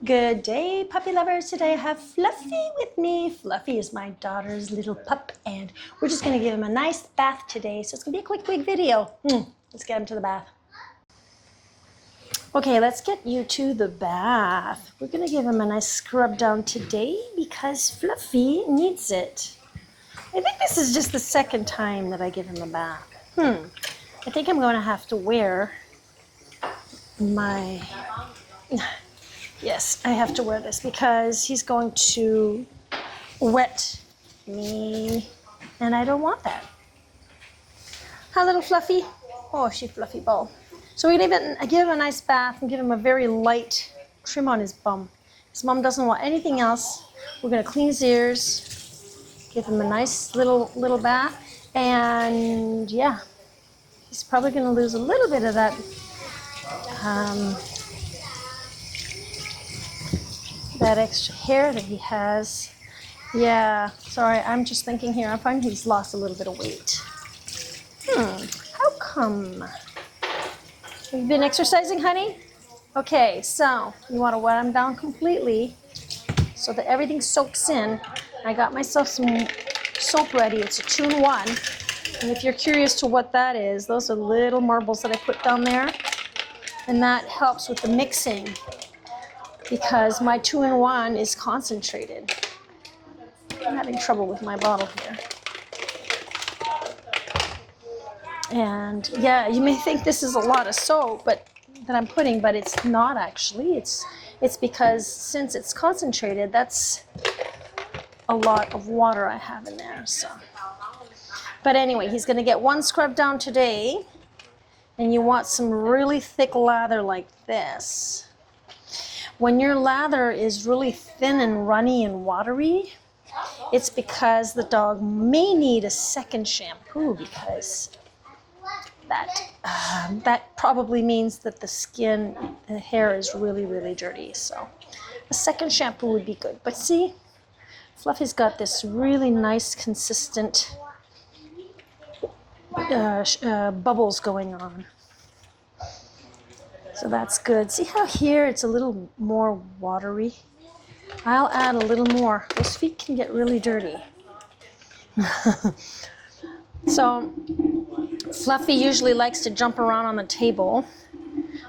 Good day, puppy lovers. Today I have Fluffy with me. Fluffy is my daughter's little pup, and we're just going to give him a nice bath today. So it's going to be a quick video. Let's get him to the bath. Okay, let's get you to the bath. We're going to give him a nice scrub down today because Fluffy needs it. I think this is just the second time that I give him a bath. I think I'm going to have to wear my... Yes, I have to wear this because he's going to wet me, and I don't want that. Hi, little Fluffy. Oh, she fluffy ball. So we give him a nice bath and give him a very light trim on his bum. His mom doesn't want anything else. We're going to clean his ears, give him a nice little bath, and yeah, he's probably going to lose a little bit of that that extra hair that he has. Yeah, sorry, I'm just thinking here. I find he's lost a little bit of weight. How come? Have you been exercising, honey? Okay, so you want to wet him down completely so that everything soaks in. I got myself some soap ready. It's a 2-in-1. And if you're curious to what that is, those are little marbles that I put down there. And that helps with the mixing, because my 2-in-1 is concentrated. I'm having trouble with my bottle here. And yeah, you may think this is a lot of soap that I'm putting, but it's not actually. It's because since it's concentrated, that's a lot of water I have in there. So, but anyway, he's going to get one scrub down today, and you want some really thick lather like this. When your lather is really thin and runny and watery, it's because the dog may need a second shampoo, because that probably means that the hair is really, really dirty. So a second shampoo would be good. But see, Fluffy's got this really nice, consistent bubbles going on. So that's good. See how here it's a little more watery? I'll add a little more. Those feet can get really dirty. So Fluffy usually likes to jump around on the table,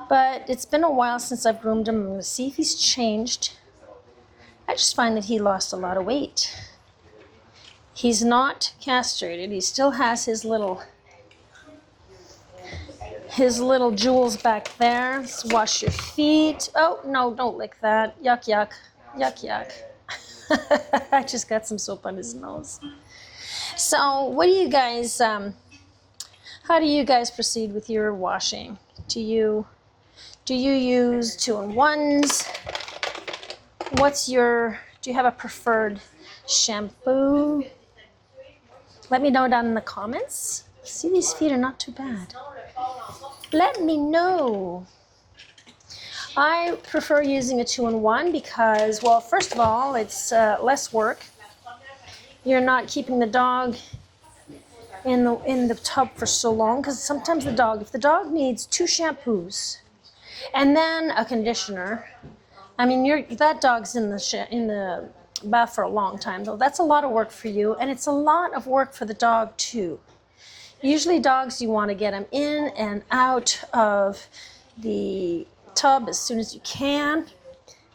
but it's been a while since I've groomed him. I'm going to see if he's changed. I just find that he lost a lot of weight. He's not castrated. He still has his little jewels back there. Let's wash your feet. Oh, no, don't lick that. Yuck, yuck. Yuck, yuck. I just got some soap on his nose. So what do you guys, how do you guys proceed with your washing? Do you use 2-in-1s? Do you have a preferred shampoo? Let me know down in the comments. See, these feet are not too bad. Let me know. I prefer using a 2-in-1 because, well, first of all, it's less work. You're not keeping the dog in the tub for so long, because sometimes if the dog needs 2 shampoos and then a conditioner, I mean, that dog's in the bath for a long time, though. That's a lot of work for you, and it's a lot of work for the dog too. Usually dogs, you want to get them in and out of the tub as soon as you can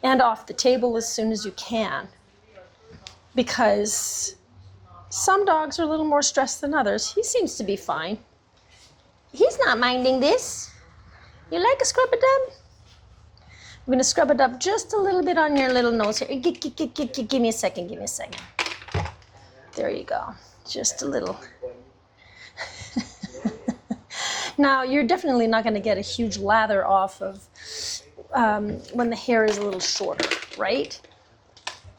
and off the table as soon as you can, because some dogs are a little more stressed than others. He seems to be fine. He's not minding this. You like a scrub-a-dub? I'm going to scrub it up just a little bit on your little nose here. Give me a second, give me a second. There you go. Just a little. Now, you're definitely not going to get a huge lather off of when the hair is a little shorter, right?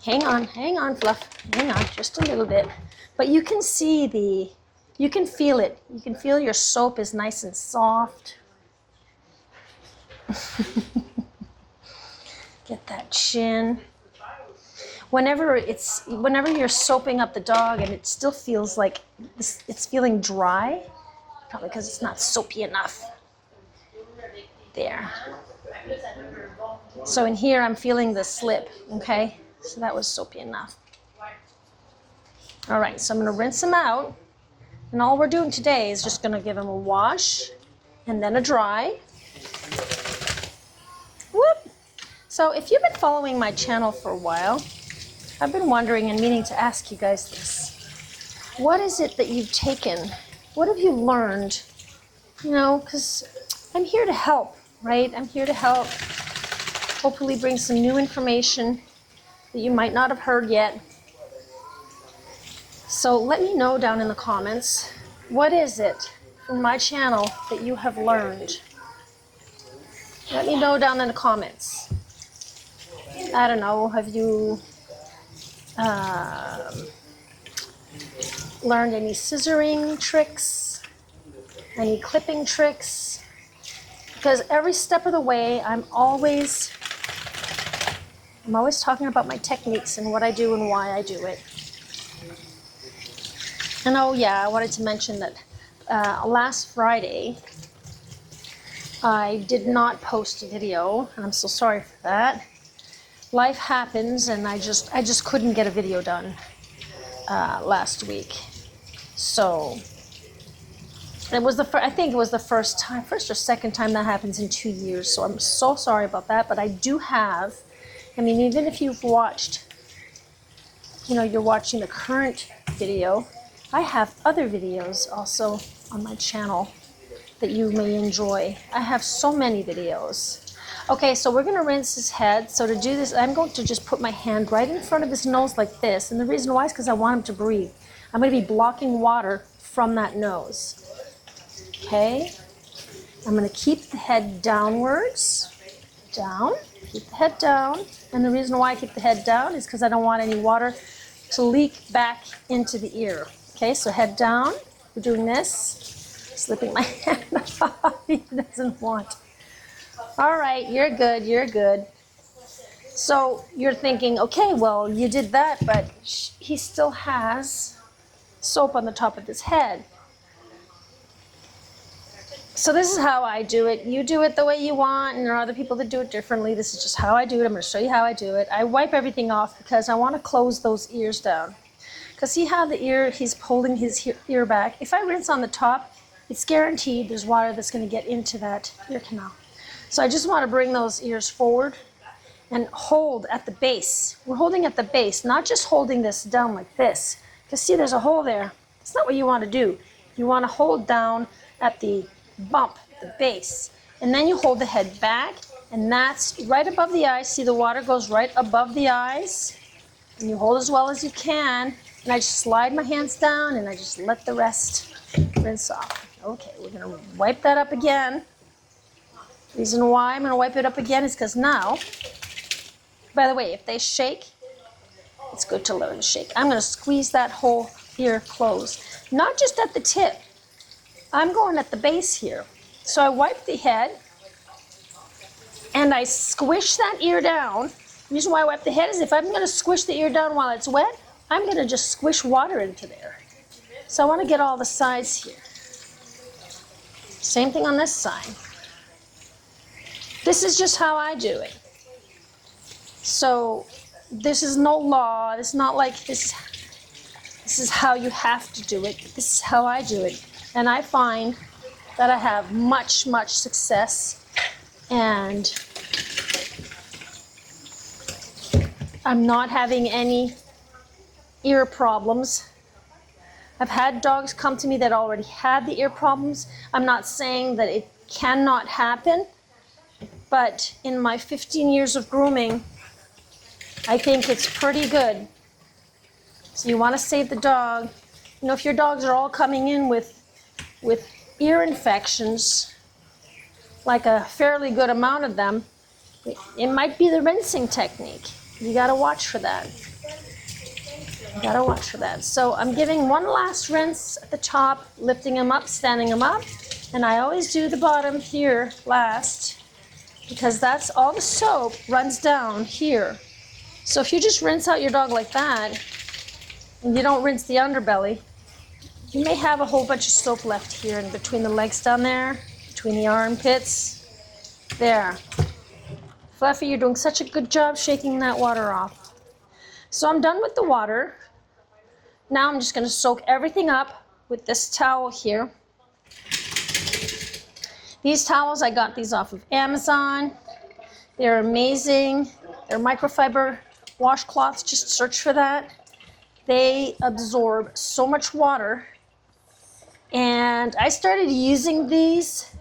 Hang on, Fluff. Hang on, just a little bit. But you can see you can feel it. You can feel your soap is nice and soft. Get that chin. Whenever you're soaping up the dog and it still feels like it's feeling dry, probably because it's not soapy enough. There. So in here, I'm feeling the slip, okay? So that was soapy enough. All right, so I'm gonna rinse them out. And all we're doing today is just gonna give them a wash and then a dry. Whoop! So if you've been following my channel for a while, I've been wondering and meaning to ask you guys this. What is it that you've taken? What have you learned? You know, because I'm here to help, right? I'm here to help. Hopefully bring some new information that you might not have heard yet. So let me know down in the comments, what is it from my channel that you have learned? Let me know down in the comments. I don't know, have you learned any scissoring tricks, any clipping tricks? Because every step of the way, I'm always talking about my techniques and what I do and why I do it. And oh yeah, I wanted to mention that last Friday, I did not post a video, and I'm so sorry for that. Life happens, and I just couldn't get a video done last week. So it was I think it was the first or second time that happens in 2 years. So I'm so sorry about that. But I do have, I mean, even if you've watched, you know, you're watching the current video, I have other videos also on my channel that you may enjoy. I have so many videos. Okay, so we're gonna rinse his head. So to do this, I'm going to just put my hand right in front of his nose like this. And the reason why is because I want him to breathe. I'm gonna be blocking water from that nose. Okay, I'm gonna keep the head downwards, down, keep the head down. And the reason why I keep the head down is because I don't want any water to leak back into the ear. Okay, so head down, we're doing this, slipping my hand off, he doesn't want. All right, you're good, you're good. So you're thinking, okay, well, you did that, but he still has soap on the top of his head. So this is how I do it. You do it the way you want, and there are other people that do it differently. This is just how I do it. I'm gonna show you how I do it. I wipe everything off because I wanna close those ears down. Because see how the ear, he's pulling his ear back. If I rinse on the top, it's guaranteed there's water that's gonna get into that ear canal. So I just wanna bring those ears forward and hold at the base. We're holding at the base, not just holding this down like this. Because see, there's a hole there. That's not what you wanna do. You wanna hold down at the bump, the base. And then you hold the head back, and that's right above the eyes. See, the water goes right above the eyes. And you hold as well as you can. And I just slide my hands down, and I just let the rest rinse off. Okay, we're gonna wipe that up again. Reason why I'm gonna wipe it up again is because now, by the way, if they shake, it's good to learn to shake. I'm gonna squeeze that whole ear closed. Not just at the tip, I'm going at the base here. So I wipe the head, and I squish that ear down. The reason why I wipe the head is if I'm gonna squish the ear down while it's wet, I'm gonna just squish water into there. So I wanna get all the sides here. Same thing on this side. This is just how I do it. So this is no law. It's not like this is how you have to do it. This is how I do it. And I find that I have much, much success, and I'm not having any ear problems. I've had dogs come to me that already had the ear problems. I'm not saying that it cannot happen, but in my 15 years of grooming, I think it's pretty good. So you want to save the dog. You know, if your dogs are all coming in with ear infections, like a fairly good amount of them, it might be the rinsing technique. You got to watch for that. You got to watch for that. So I'm giving one last rinse at the top, lifting them up, standing them up, and I always do the bottom here last because that's all the soap runs down here. So if you just rinse out your dog like that and you don't rinse the underbelly, you may have a whole bunch of soap left here in between the legs down there, between the armpits. There. Fluffy, you're doing such a good job shaking that water off. So I'm done with the water. Now I'm just going to soak everything up with this towel here. These towels, I got these off of Amazon. They're amazing. They're microfiber washcloths. Just search for that. They absorb so much water. And I started using these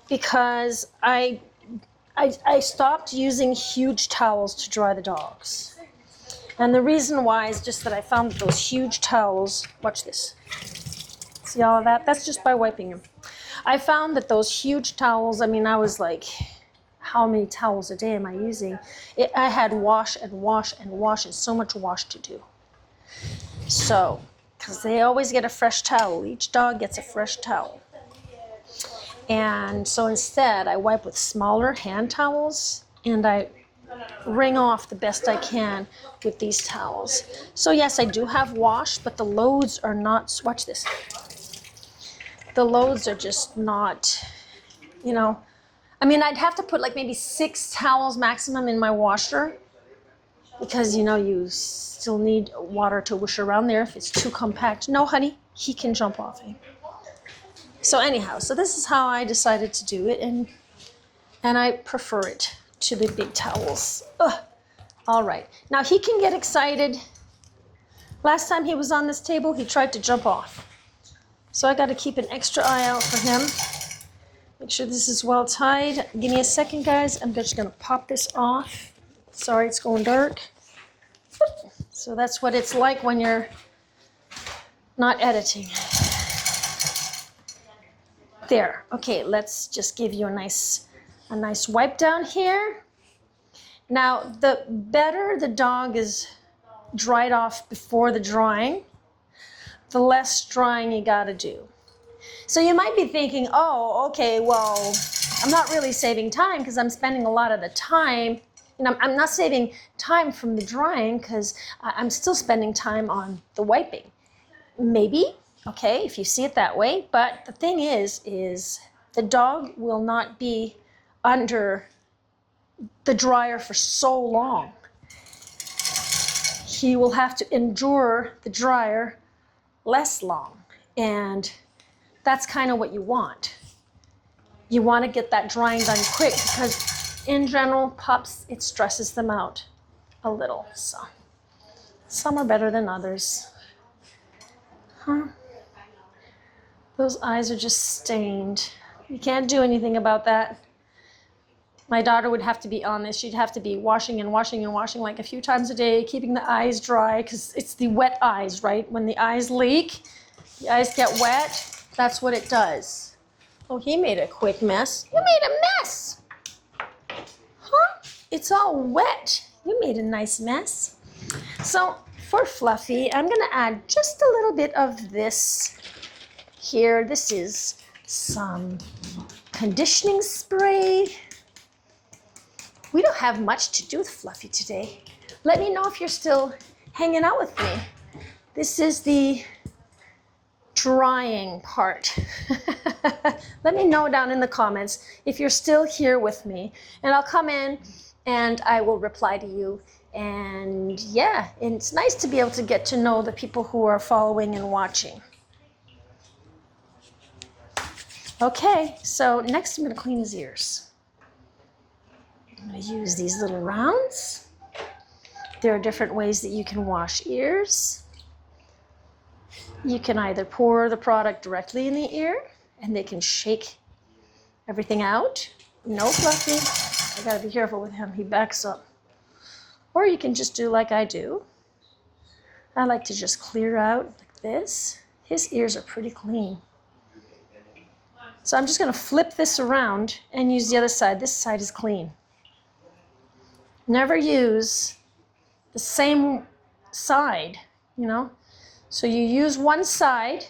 because I stopped using huge towels to dry the dogs. And the reason why is just that I found that those huge towels, watch this. See all of that? That's just by wiping them. I found that those huge towels, I mean, I was like, how many towels a day am I using? I had wash and wash and wash and so much wash to do. So, because they always get a fresh towel. Each dog gets a fresh towel. And so instead, I wipe with smaller hand towels and I wring off the best I can with these towels. So yes, I do have wash, but the loads are not, watch this. The loads are just not, you know, I mean, I'd have to put like maybe 6 towels maximum in my washer because, you know, you still need water to whoosh around there if it's too compact. No, honey, he can jump off it. So anyhow, so this is how I decided to do it, and I prefer it to the big towels. Ugh. All right, now he can get excited. Last time he was on this table, he tried to jump off. So I got to keep an extra eye out for him. Make sure this is well tied. Give me a second, guys. I'm just going to pop this off. Sorry, it's going dark. So that's what it's like when you're not editing. There. Okay, let's just give you a nice wipe down here. Now, the better the dog is dried off before the drying, the less drying you got to do. So you might be thinking, oh, okay, well, I'm not really saving time because I'm spending a lot of the time. You know, I'm not saving time from the drying because I'm still spending time on the wiping. Maybe, okay, if you see it that way. But the thing is the dog will not be under the dryer for so long. He will have to endure the dryer less long. And that's kind of what you want. You want to get that drying done quick because in general, pups, it stresses them out a little. So some are better than others. Huh? Those eyes are just stained. You can't do anything about that. My daughter would have to be on this. She'd have to be washing and washing and washing like a few times a day, keeping the eyes dry because it's the wet eyes, right? When the eyes leak, the eyes get wet. That's what it does. Oh, he made a quick mess. You made a mess. Huh? It's all wet. You made a nice mess. So for Fluffy, I'm going to add just a little bit of this here. This is some conditioning spray. We don't have much to do with Fluffy today. Let me know if you're still hanging out with me. This is the drying part. Let me know down in the comments if you're still here with me, and I'll come in and I will reply to you. And yeah, it's nice to be able to get to know the people who are following and watching. Okay, so next I'm going to clean his ears. I'm going to use these little rounds. There are different ways that you can wash ears. You can either pour the product directly in the ear and they can shake everything out. No, Fluffy. I gotta be careful with him. He backs up. Or you can just do like I do. I like to just clear out like this. His ears are pretty clean. So I'm just gonna flip this around and use the other side. This side is clean. Never use the same side, you know? So you use one side,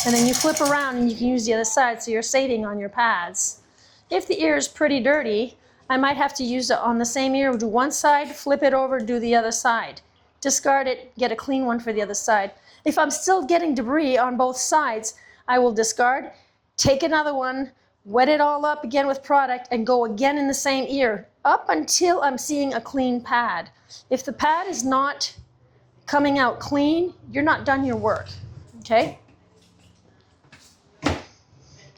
and then you flip around and you can use the other side, so you're saving on your pads. If the ear is pretty dirty, I might have to use it on the same ear, do one side, flip it over, do the other side. Discard it, get a clean one for the other side. If I'm still getting debris on both sides, I will discard, take another one, wet it all up again with product, and go again in the same ear up until I'm seeing a clean pad. If the pad is not coming out clean, you're not done your work, okay?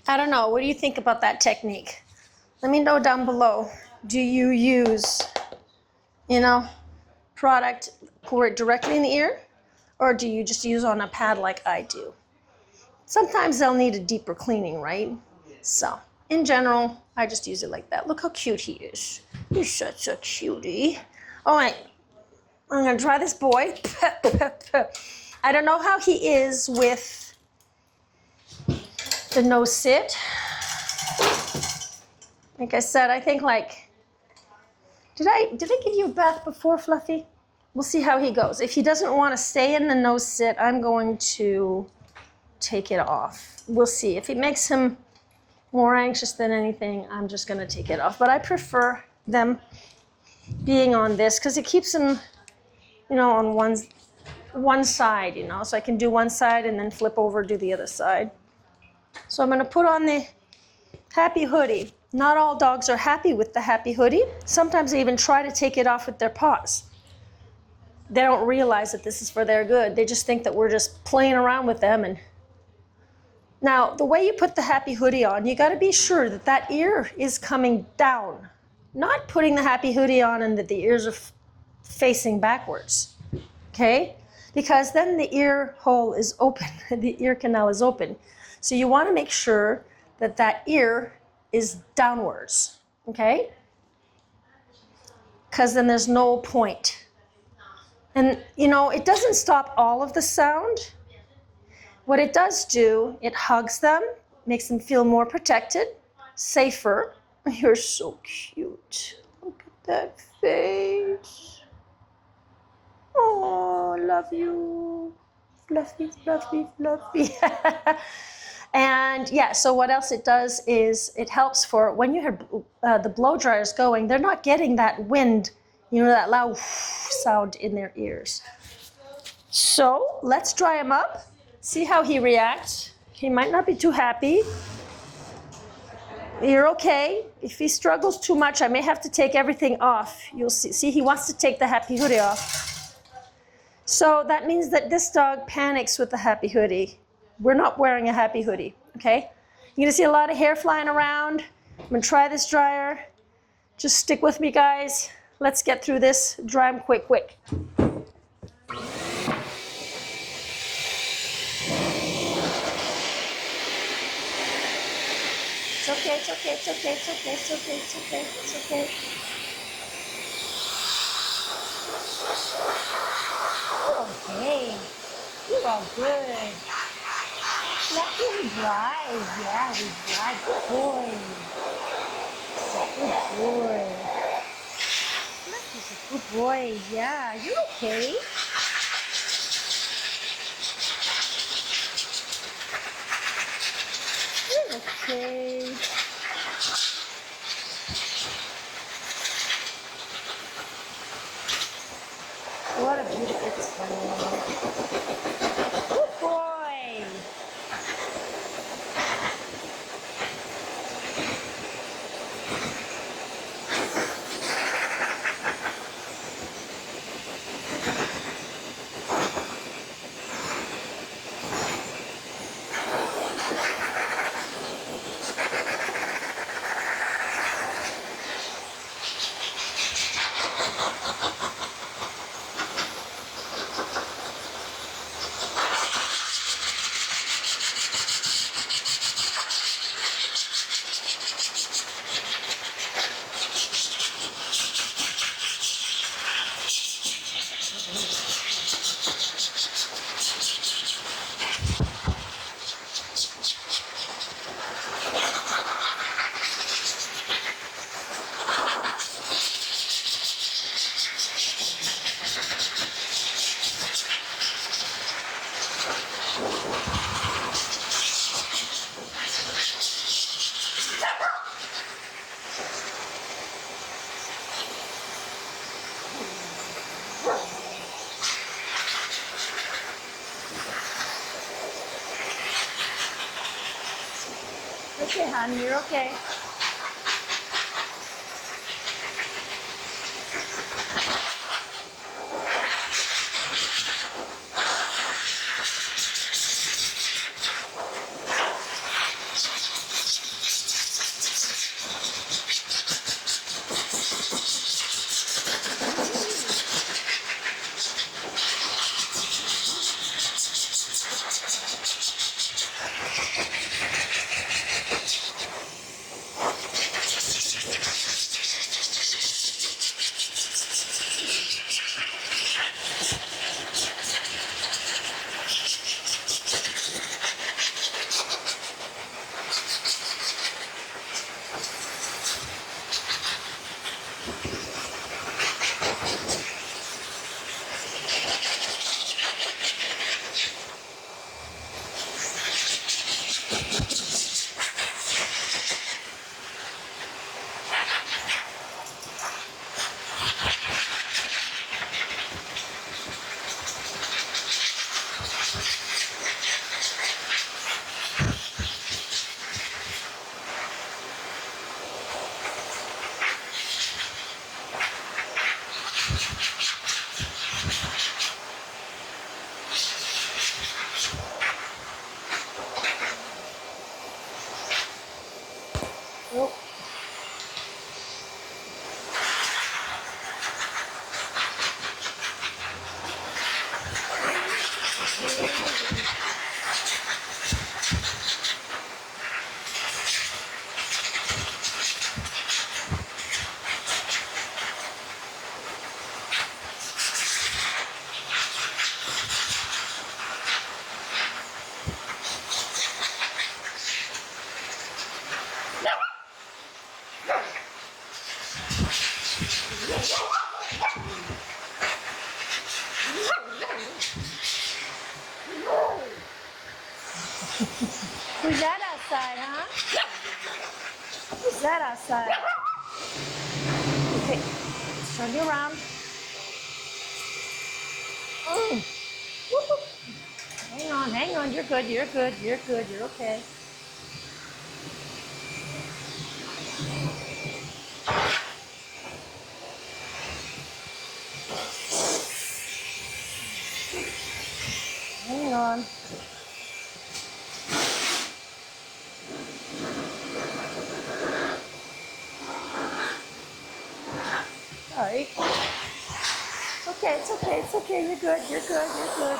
I don't know, what do you think about that technique? Let me know down below. Do you use, product, pour it directly in the ear? Or do you just use on a pad like I do? Sometimes they'll need a deeper cleaning, right? So, in general, I just use it like that. Look how cute he is. He's such a cutie. All right, I'm gonna try this boy. I don't know how he is with the nose sit. Like I said, I think did I give you a bath before, Fluffy? We'll see how he goes. If he doesn't want to stay in the nose sit, I'm going to take it off. We'll see. If it makes him more anxious than anything, I'm just going to take it off. But I prefer them being on this because it keeps them, on one side, so I can do one side and then flip over, do the other side. So I'm going to put on the happy hoodie. Not all dogs are happy with the happy hoodie. Sometimes they even try to take it off with their paws. They don't realize that this is for their good. They just think that we're just playing around with them. And now, the way you put the happy hoodie on, you got to be sure that that ear is coming down. Not putting the happy hoodie on and that the ears are facing backwards. Okay? Because then the ear hole is open. The ear canal is open. So you want to make sure that that ear is downwards. Okay? Because then there's no point. And, it doesn't stop all of the sound. What it does do, it hugs them, makes them feel more protected, safer. You're so cute. Look at that face. Oh, love you. Fluffy, fluffy, fluffy. And yeah, so what else it does is it helps for when you have the blow dryers going, they're not getting that wind, that loud sound in their ears. So let's dry him up, see how he reacts. He might not be too happy. You're okay. If he struggles too much, I may have to take everything off. You'll see. See, he wants to take the happy hoodie off. So that means that this dog panics with the happy hoodie. We're not wearing a happy hoodie, okay? You're gonna see a lot of hair flying around. I'm gonna try this dryer. Just stick with me, guys. Let's get through this. Dry them quick, quick. It's okay, it's okay, it's okay, it's okay, it's okay, it's okay, it's okay. You're okay. You're all good. Let him drive. Yeah, we drive. Good boy. Good boy. He's a good boy. Yeah, you're okay. You're okay. What a beautiful boy. Good boy. okay, honey. You're okay. Oh. Who's that outside, huh? Who's that outside? Okay, turn you around. Hang on, you're good, you're good, you're good, you're okay. Hang on. Sorry. Okay, it's okay, it's okay, you're good, you're good, you're good.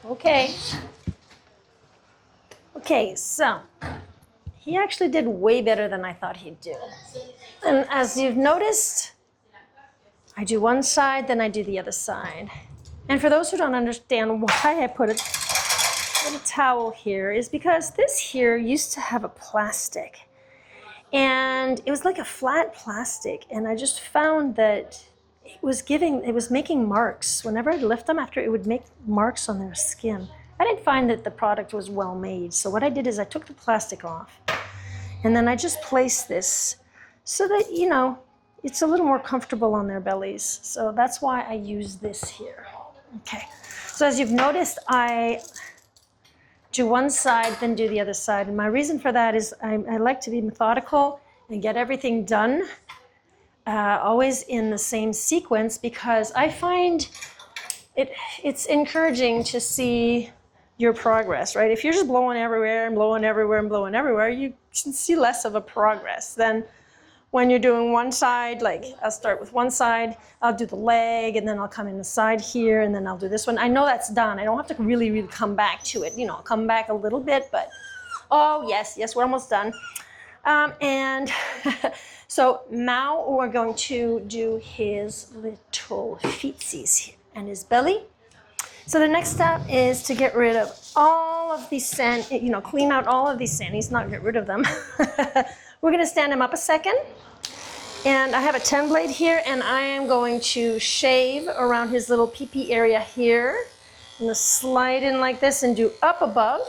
Okay. Okay, so he actually did way better than I thought he'd do. And as you've noticed, I do one side, then I do the other side. And for those who don't understand why I put a towel here, is because this here used to have a plastic. And it was like a flat plastic. And I just found that it was making marks. Whenever I'd lift them after, it would make marks on their skin. I didn't find that the product was well made. So what I did is I took the plastic off. And then I just placed this so that, you know, it's a little more comfortable on their bellies. So that's why I use this here. Okay. So as you've noticed, I do one side, then do the other side. And my reason for that is I like to be methodical and get everything done always in the same sequence, because I find it's encouraging to see your progress, right? If you're just blowing everywhere and blowing everywhere and blowing everywhere, you can see less of a progress than when you're doing one side. Like, I'll start with one side, I'll do the leg, and then I'll come in the side here, and then I'll do this one. I know that's done. I don't have to really come back to it. You know, I'll come back a little bit, but oh, yes, we're almost done. And so now we're going to do his little feetsies and his belly. So the next step is to get rid of all of these sand, you know, clean out all of these sandies, not get rid of them. We're gonna stand him up a second. And I have a 10 blade here, and I am going to shave around his little pee-pee area here. I'm gonna slide in like this and do up above.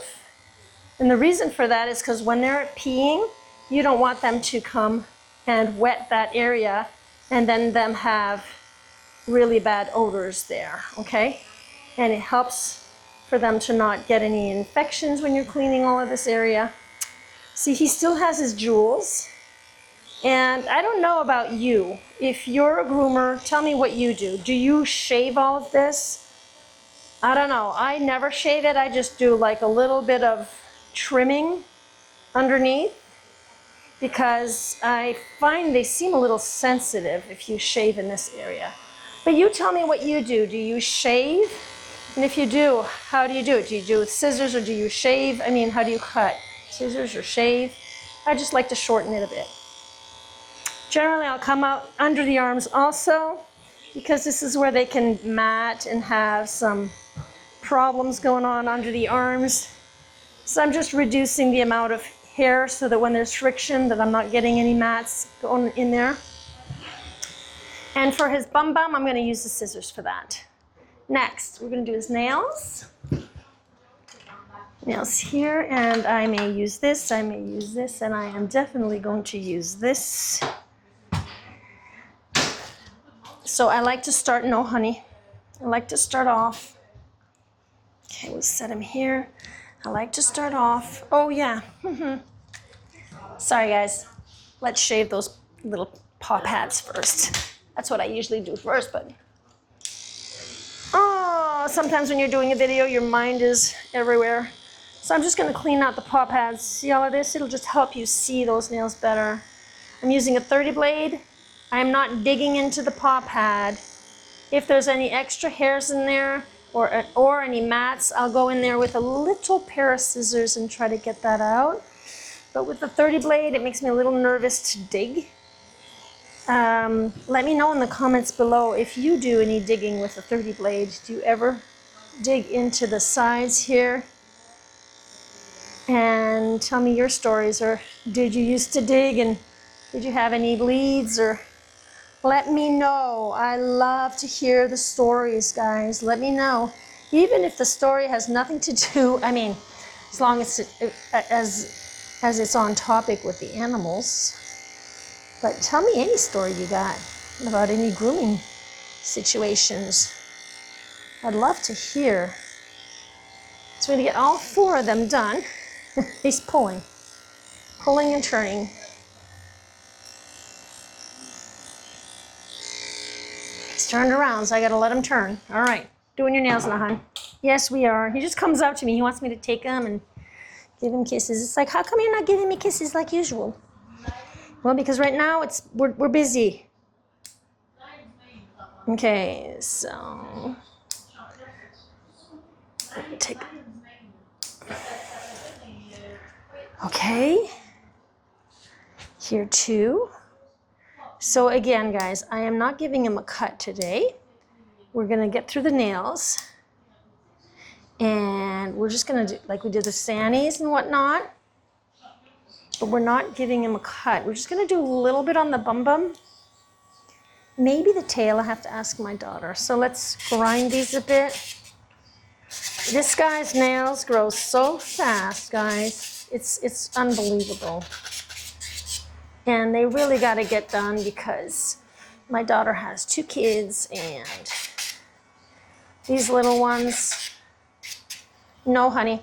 And the reason for that is because when they're peeing, you don't want them to come and wet that area and then them have really bad odors there, okay? And it helps for them to not get any infections when you're cleaning all of this area. See, he still has his jewels. And I don't know about you. If you're a groomer, tell me what you do. Do you shave all of this? I don't know. I never shave it. I just do like a little bit of trimming underneath, because I find they seem a little sensitive if you shave in this area. But you tell me what you do. Do you shave? And if you do, how do you do it? Do you do it with scissors, or do you shave? I mean, how do you cut? Scissors or shave? I just like to shorten it a bit. Generally, I'll come out under the arms also, because this is where they can mat and have some problems going on under the arms. So I'm just reducing the amount of hair so that when there's friction, that I'm not getting any mats going in there. And for his bum, I'm going to use the scissors for that. Next, we're going to do his nails. Nails here, and I may use this, I may use this, and I am definitely going to use this. So I like to start, no honey, I like to start off. Okay, we'll set him here. I like to start off, oh yeah. Sorry guys, let's shave those little paw pads first. That's what I usually do first, but oh, sometimes when you're doing a video, your mind is everywhere. So I'm just going to clean out the paw pads. See all of this? It'll just help you see those nails better. I'm using a 30 blade. I'm not digging into the paw pad. If there's any extra hairs in there or any mats, I'll go in there with a little pair of scissors and try to get that out. But with the 30 blade, it makes me a little nervous to dig. Let me know in the comments below if you do any digging with a 30 blade. Do you ever dig into the sides here? And tell me your stories, or did you used to dig and did you have any bleeds? Or let me know. I love to hear the stories, guys. Let me know. Even if the story has nothing to do, I mean, as long as it's on topic with the animals. But tell me any story you got about any grooming situations. I'd love to hear. So we're going to get all 4 of them done. He's pulling and turning. He's turned around, so I got to let him turn. All right, doing your nails now, hon. Yes, we are. He just comes up to me. He wants me to take him and give him kisses. It's like, how come you're not giving me kisses like usual? Well, because right now we're busy. Okay, so Take. Okay. Here too. So again, guys, I am not giving him a cut today. We're gonna get through the nails. And we're just gonna do, like we did the Sannies and whatnot. But we're not giving him a cut. We're just gonna do a little bit on the bum. Maybe the tail, I have to ask my daughter. So let's grind these a bit. This guy's nails grow so fast, guys. It's unbelievable. And they really gotta get done because my daughter has 2 kids and these little ones, no honey.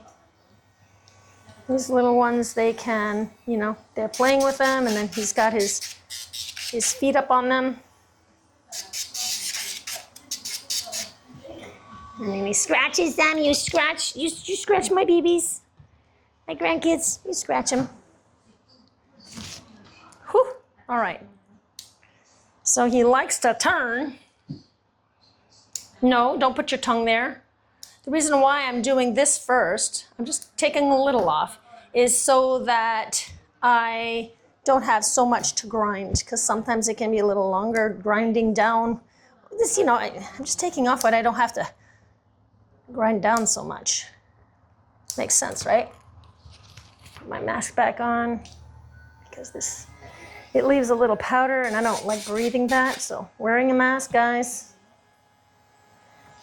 These little ones, they can, you know, they're playing with them and then he's got his feet up on them. And then he scratches them. You scratch my babies, my grandkids. You scratch them. Whew. All right. So he likes to turn. No, don't put your tongue there. The reason why I'm doing this first, I'm just taking a little off, is so that I don't have so much to grind, because sometimes it can be a little longer grinding down. This, you know, I'm just taking off what I don't have to grind down so much. Makes sense, right? Put my mask back on, because it leaves a little powder and I don't like breathing that, so wearing a mask, guys.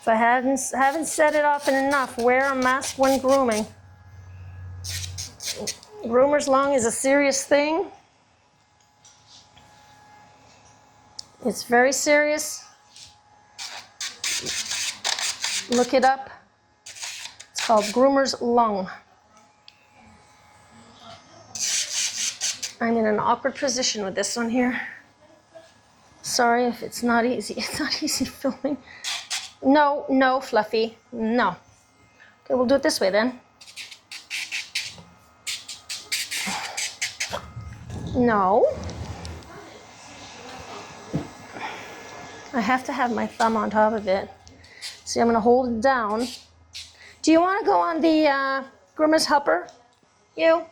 If I haven't said it often enough, wear a mask when grooming. Groomer's lung is a serious thing. It's very serious. Look it up. It's called groomer's lung. I'm in an awkward position with this one here. Sorry if it's not easy. It's not easy filming. No, Fluffy, no. Okay, we'll do it this way then. No. I have to have my thumb on top of it. See, I'm gonna hold it down. Do you wanna go on the groomer's helper? You?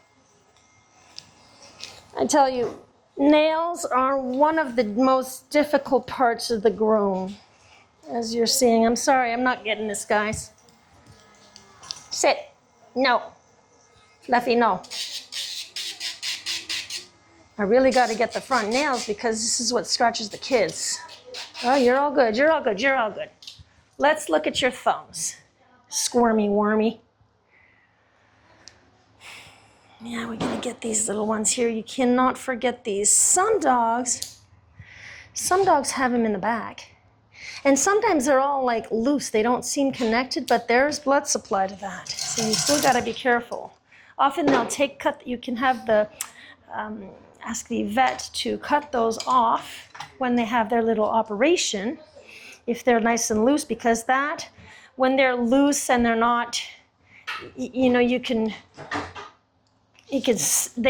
I tell you, nails are one of the most difficult parts of the groom. As you're seeing, I'm sorry, I'm not getting this, guys. Sit. No. Fluffy, no. I really got to get the front nails because this is what scratches the kids. Oh, you're all good, you're all good, you're all good. Let's look at your thumbs. Squirmy wormy. Yeah, we're gonna get these little ones here. You cannot forget these. Some dogs have them in the back. And sometimes they're all like loose. They don't seem connected, but there's blood supply to that. So you still gotta be careful. Often they'll you can have ask the vet to cut those off when they have their little operation, if they're nice and loose, because when they're loose and they're not, you know, they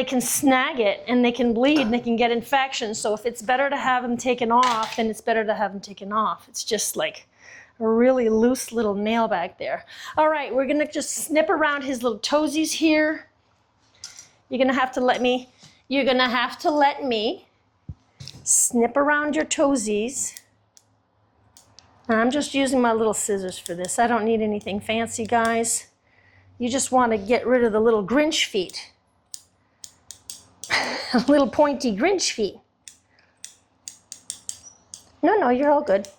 can snag it and they can bleed and they can get infections. So if it's better to have them taken off, then it's better to have them taken off. It's just like a really loose little nail back there. All right, we're gonna just snip around his little toesies here. You're gonna have to let me snip around your toesies. And I'm just using my little scissors for this. I don't need anything fancy, guys. You just want to get rid of the little Grinch feet. Little pointy Grinch feet. No, you're all good.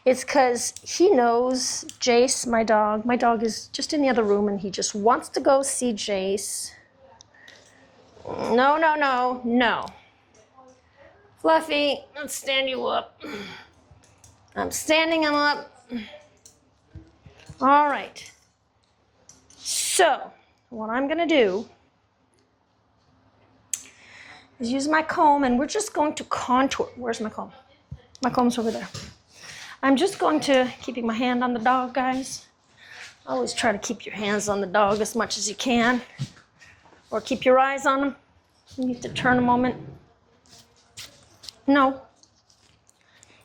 It's because he knows Jace, my dog. My dog is just in the other room and he just wants to go see Jace. No. Fluffy, let's stand you up. I'm standing him up. All right. So, what I'm gonna do is use my comb and we're just going to contour. Where's my comb? My comb's over there. I'm just going to, keeping my hand on the dog, guys. Always try to keep your hands on the dog as much as you can. Or keep your eyes on him. You need to turn a moment. No.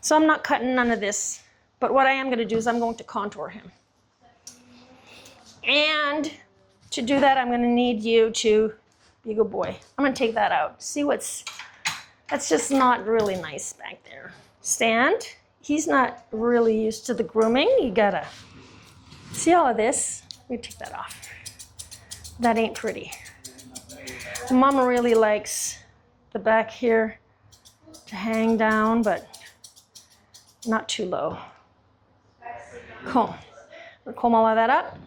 So I'm not cutting none of this. But what I am going to do is I'm going to contour him. And to do that, I'm going to need you to be a good boy. I'm going to take that out. See that's just not really nice back there. Stand. He's not really used to the grooming. You gotta see all of this. Let me take that off. That ain't pretty. Mama really likes the back here to hang down, but not too low. Comb. We'll comb all of that up.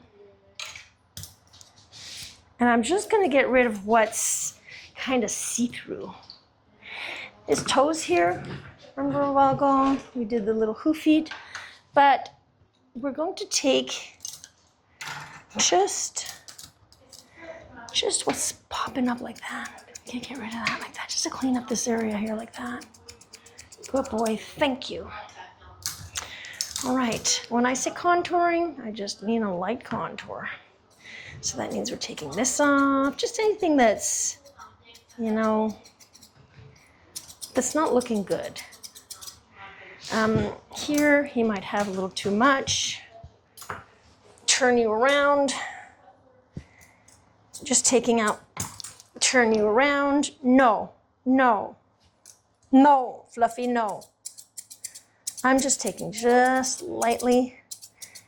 And I'm just gonna get rid of what's kind of see-through. His toes here, remember a while ago, we did the little hoof feet, but we're going to take just what's popping up like that. We can get rid of that like that, just to clean up this area here like that. Good boy, thank you. All right, when I say contouring, I just mean a light contour. So that means we're taking this off, just anything that's, you know, that's not looking good. Here, he might have a little too much. Turn you around. Just taking out, turn you around. No, no, no, Fluffy, no. I'm just taking just lightly.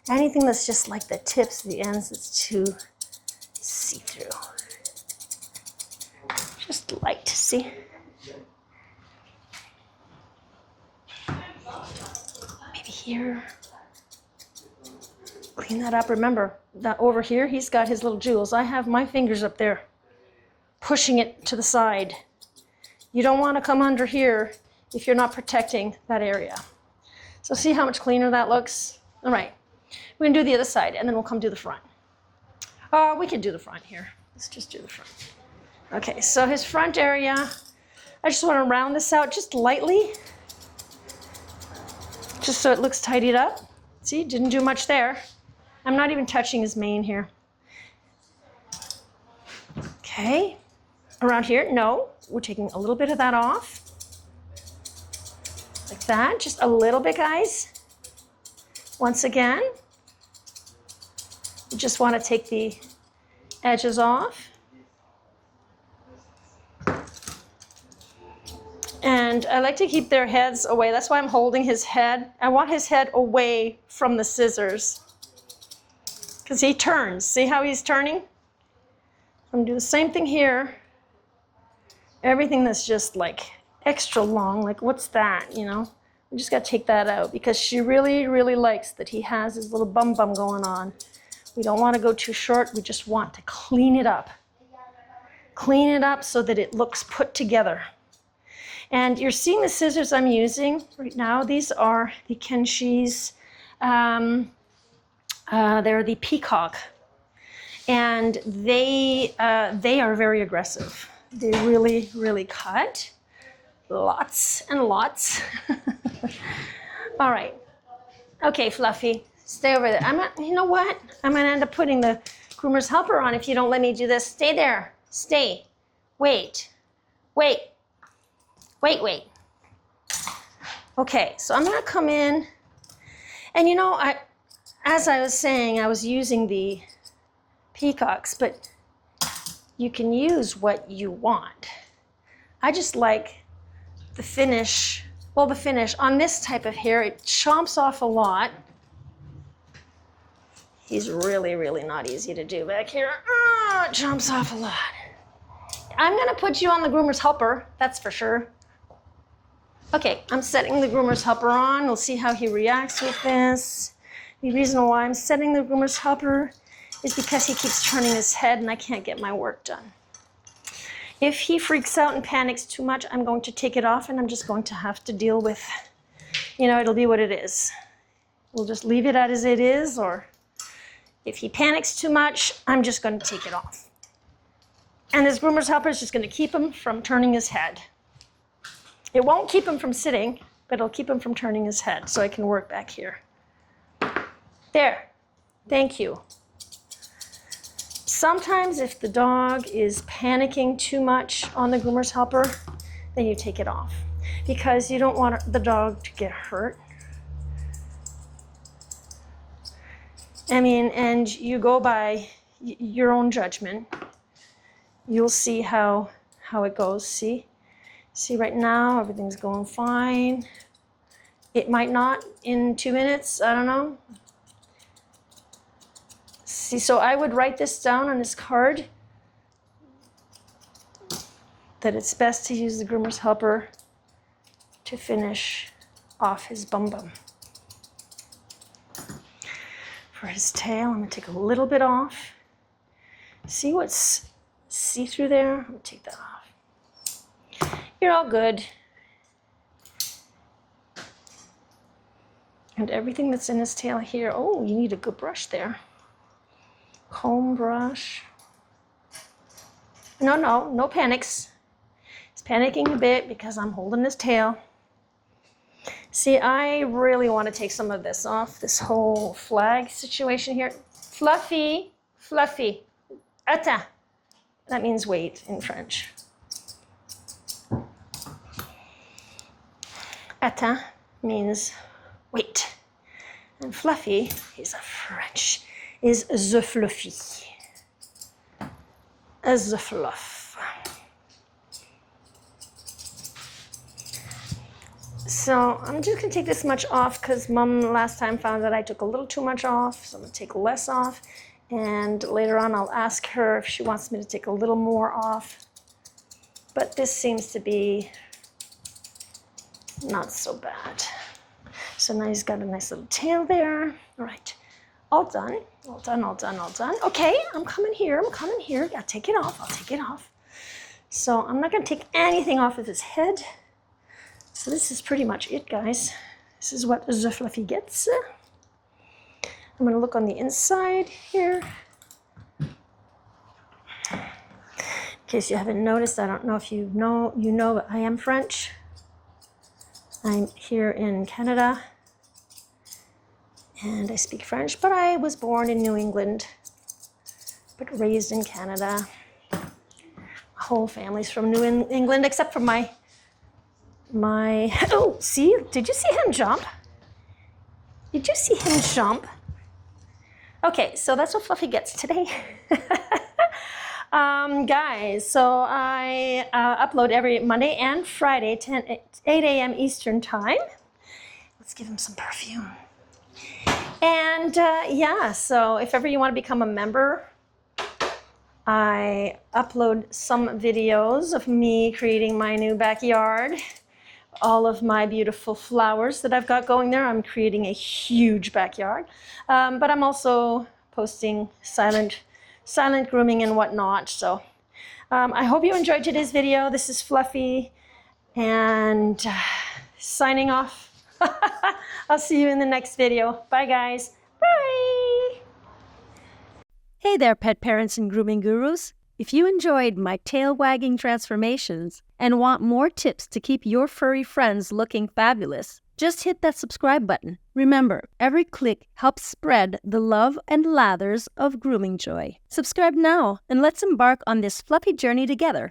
Anything that's just like the tips, the ends, that's too see-through. Just light, see? Maybe here. Clean that up. Remember that over here, he's got his little jewels. I have my fingers up there, pushing it to the side. You don't want to come under here if you're not protecting that area. So see how much cleaner that looks? All right, we're gonna do the other side and then we'll come do the front. We can do the front here. Let's just do the front. Okay, so his front area, I just want to round this out just lightly, just so it looks tidied up. See, didn't do much there. I'm not even touching his mane here. Okay, around here, no, we're taking a little bit of that off. Like that, just a little bit, guys. Once again, you just want to take the edges off. And I like to keep their heads away. That's why I'm holding his head. I want his head away from the scissors. Because he turns. See how he's turning? I'm going to do the same thing here. Everything that's just like extra long, like what's that, you know? We just got to take that out because she really, really likes that he has his little bum going on. We don't want to go too short. We just want to clean it up. Clean it up so that it looks put together. And you're seeing the scissors I'm using right now. These are the Kenshi's, they're the Peacock. And they are very aggressive. They really, really cut. Lots and lots. All right. Okay, Fluffy, stay over there. You know what? I'm gonna end up putting the groomer's helper on if you don't let me do this. Stay there. Stay. Wait. Wait. Wait, wait. Okay, so I'm gonna come in, and you know, as I was saying, I was using the Peacocks, but you can use what you want. I just like the finish, well, the finish on this type of hair, it chomps off a lot. He's really, really not easy to do back here. It chomps off a lot. I'm gonna put you on the groomer's helper, that's for sure. Okay, I'm setting the groomer's helper on. We'll see how he reacts with this. The reason why I'm setting the groomer's helper is because he keeps turning his head and I can't get my work done. If he freaks out and panics too much, I'm going to take it off and I'm just going to have to deal with, you know, it'll be what it is. We'll just leave it as it is, or if he panics too much, I'm just going to take it off. And this groomer's helper is just going to keep him from turning his head. It won't keep him from sitting, but it'll keep him from turning his head so I can work back here. There. Thank you. Sometimes if the dog is panicking too much on the groomer's helper, then you take it off because you don't want the dog to get hurt. I mean, and you go by your own judgment. You'll see how it goes. See right now everything's going fine. It might not in 2 minutes. I don't know. See, so I would write this down on this card that it's best to use the groomer's helper to finish off his bum bum. For his tail, I'm going to take a little bit off. See what's see-through there? I'm going to take that off. You're all good. And everything that's in his tail here, oh, you need a good brush there. Comb brush. No panics. He's panicking a bit because I'm holding his tail. See, I really want to take some of this off, this whole flag situation here. Fluffy, fluffy. Attends. That means wait in French. Attends means wait. And fluffy is a French, is the fluffy. As the fluff. So I'm just going to take this much off because Mom last time found that I took a little too much off. So I'm going to take less off. And later on I'll ask her if she wants me to take a little more off. But this seems to be not so bad. So now he's got a nice little tail there. All right. All done. All done, all done, all done. Okay, I'm coming here. I'll take it off. I'll take it off. So I'm not going to take anything off of his head. So this is pretty much it, guys. This is what the fluffy gets. I'm going to look on the inside here. In case you haven't noticed, I don't know if you know, but I am French. I'm here in Canada. And I speak French, but I was born in New England, but raised in Canada. My whole family's from New England, except for my, oh, see, did you see him jump? Did you see him jump? Okay, so that's what Fluffy gets today. Guys, so I upload every Monday and Friday, 8 a.m. Eastern time. Let's give him some perfume. And yeah, so if ever you want to become a member, I upload some videos of me creating my new backyard. All of my beautiful flowers that I've got going there. I'm creating a huge backyard. But I'm also posting silent grooming and whatnot. So I hope you enjoyed today's video. This is Fluffy and signing off. I'll see you in the next video. Bye, guys. Bye. Hey there, pet parents and grooming gurus. If you enjoyed my tail-wagging transformations and want more tips to keep your furry friends looking fabulous, just hit that subscribe button. Remember, every click helps spread the love and lathers of grooming joy. Subscribe now and let's embark on this fluffy journey together.